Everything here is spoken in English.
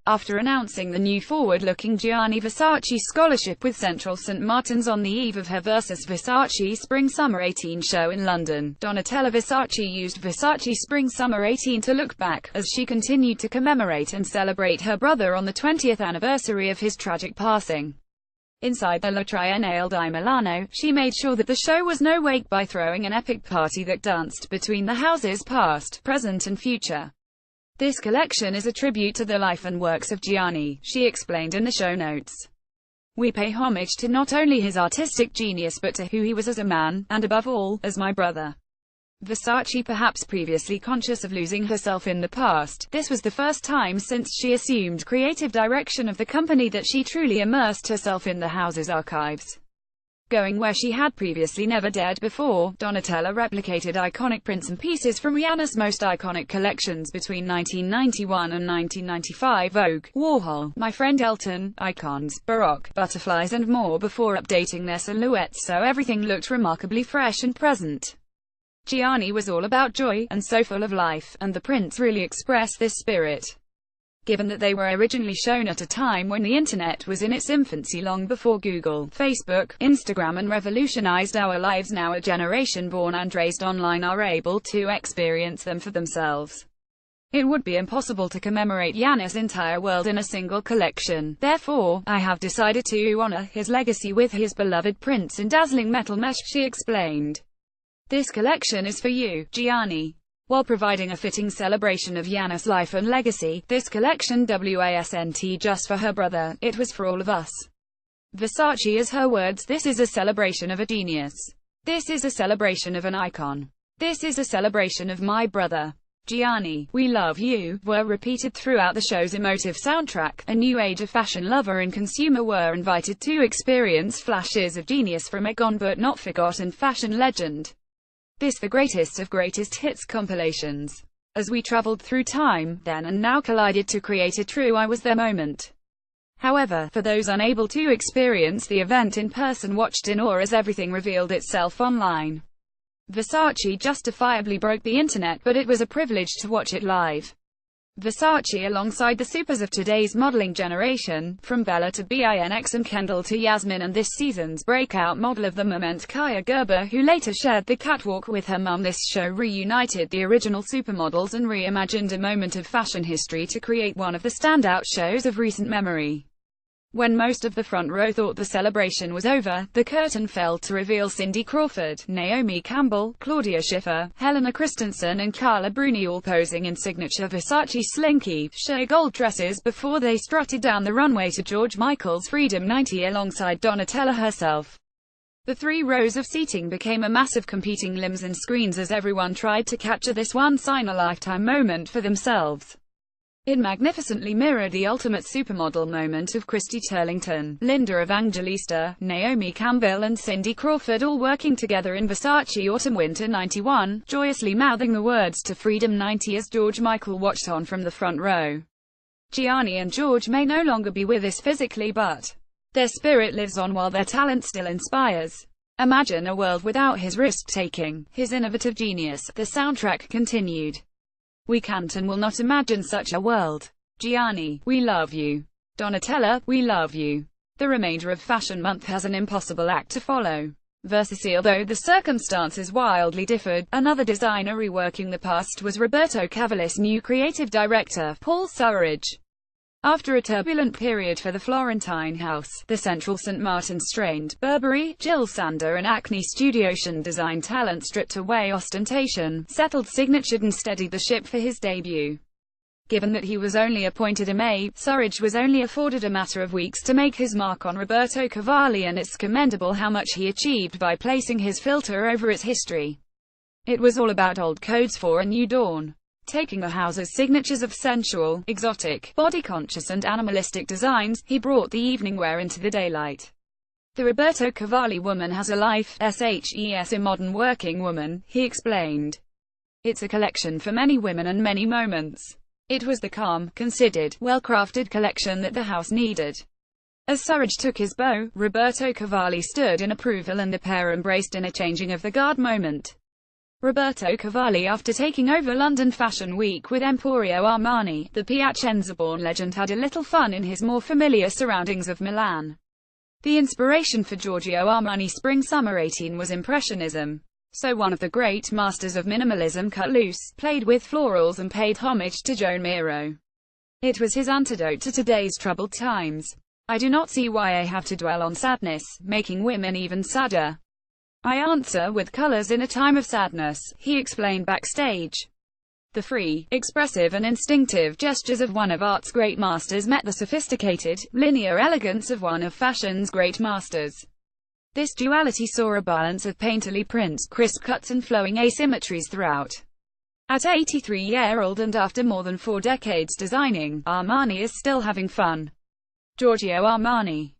After announcing the new forward-looking Gianni Versace scholarship with Central St. Martin's on the eve of her Versace Spring-Summer 18 show in London, Donatella Versace used Versace Spring-Summer 18 to look back, as she continued to commemorate and celebrate her brother on the 20th anniversary of his tragic passing. Inside the La Triennale di Milano, she made sure that the show was no wake by throwing an epic party that danced between the houses past, present and future. This collection is a tribute to the life and works of Gianni, she explained in the show notes. We pay homage to not only his artistic genius but to who he was as a man, and above all, as my brother. Versace, perhaps previously conscious of losing herself in the past, this was the first time since she assumed creative direction of the company that she truly immersed herself in the house's archives. Going where she had previously never dared before, Donatella replicated iconic prints and pieces from Gianni's most iconic collections between 1991 and 1995, Vogue, Warhol, My Friend Elton, Icons, Baroque, Butterflies and more, before updating their silhouettes so everything looked remarkably fresh and present. Gianni was all about joy, and so full of life, and the prints really express this spirit. Given that they were originally shown at a time when the internet was in its infancy, long before Google, Facebook, Instagram and revolutionized our lives, now a generation born and raised online are able to experience them for themselves. It would be impossible to commemorate Gianni's entire world in a single collection. Therefore, I have decided to honor his legacy with his beloved prints in dazzling metal mesh, she explained. This collection is for you, Gianni. While providing a fitting celebration of Gianni's life and legacy, this collection wasn't just for her brother, it was for all of us. Versace is her words. This is a celebration of a genius. This is a celebration of an icon. This is a celebration of my brother. Gianni, we love you, were repeated throughout the show's emotive soundtrack. A new age of fashion lover and consumer were invited to experience flashes of genius from a gone but not forgotten fashion legend. This the greatest of greatest hits compilations. As we traveled through time, then and now collided to create a true I was there moment. However, for those unable to experience the event in person, watched in awe as everything revealed itself online. Versace justifiably broke the internet, but it was a privilege to watch it live. Versace, alongside the supers of today's modeling generation, from Bella to Binx and Kendall to Yasmin, and this season's breakout model of the moment Kaia Gerber, who later shared the catwalk with her mum. This show reunited the original supermodels and reimagined a moment of fashion history to create one of the standout shows of recent memory. When most of the front row thought the celebration was over, the curtain fell to reveal Cindy Crawford, Naomi Campbell, Claudia Schiffer, Helena Christensen and Carla Bruni all posing in signature Versace slinky, sheer gold dresses before they strutted down the runway to George Michael's Freedom 90 alongside Donatella herself. The 3 rows of seating became a massive competing limbs and screens as everyone tried to capture this once-in-a-lifetime moment for themselves. It magnificently mirrored the ultimate supermodel moment of Christy Turlington, Linda Evangelista, Naomi Campbell and Cindy Crawford all working together in Versace Autumn-Winter 91, joyously mouthing the words to Freedom 90 as George Michael watched on from the front row. Gianni and George may no longer be with us physically, but their spirit lives on while their talent still inspires. Imagine a world without his risk-taking, his innovative genius, the soundtrack continued. We can't and will not imagine such a world. Gianni, we love you. Donatella, we love you. The remainder of Fashion Month has an impossible act to follow. Versace, although the circumstances wildly differed, another designer reworking the past was Roberto Cavalli's new creative director, Paul Surridge. After a turbulent period for the Florentine house, the Central St. Martin strained, Burberry, Jill Sander and Acne Studio Ocean design talent stripped away ostentation, settled, signatured and steadied the ship for his debut. Given that he was only appointed in May, Surridge was only afforded a matter of weeks to make his mark on Roberto Cavalli, and it's commendable how much he achieved by placing his filter over its history. It was all about old codes for a new dawn. Taking the house's signatures of sensual, exotic, body-conscious and animalistic designs, he brought the evening wear into the daylight. The Roberto Cavalli woman has a life, shes a modern working woman, he explained. It's a collection for many women and many moments. It was the calm, considered, well-crafted collection that the house needed. As Surridge took his bow, Roberto Cavalli stood in approval and the pair embraced in a changing of the guard moment. Roberto Cavalli. After taking over London Fashion Week with Emporio Armani, the Piacenza-born legend had a little fun in his more familiar surroundings of Milan. The inspiration for Giorgio Armani's Spring-Summer 18 was Impressionism. So one of the great masters of minimalism cut loose, played with florals and paid homage to Joan Miro. It was his antidote to today's troubled times. I do not see why I have to dwell on sadness, making women even sadder. I answer with colors in a time of sadness, he explained backstage. The free, expressive and instinctive gestures of one of art's great masters met the sophisticated, linear elegance of one of fashion's great masters. This duality saw a balance of painterly prints, crisp cuts and flowing asymmetries throughout. At 83-year-old and after more than 4 decades designing, Armani is still having fun. Giorgio Armani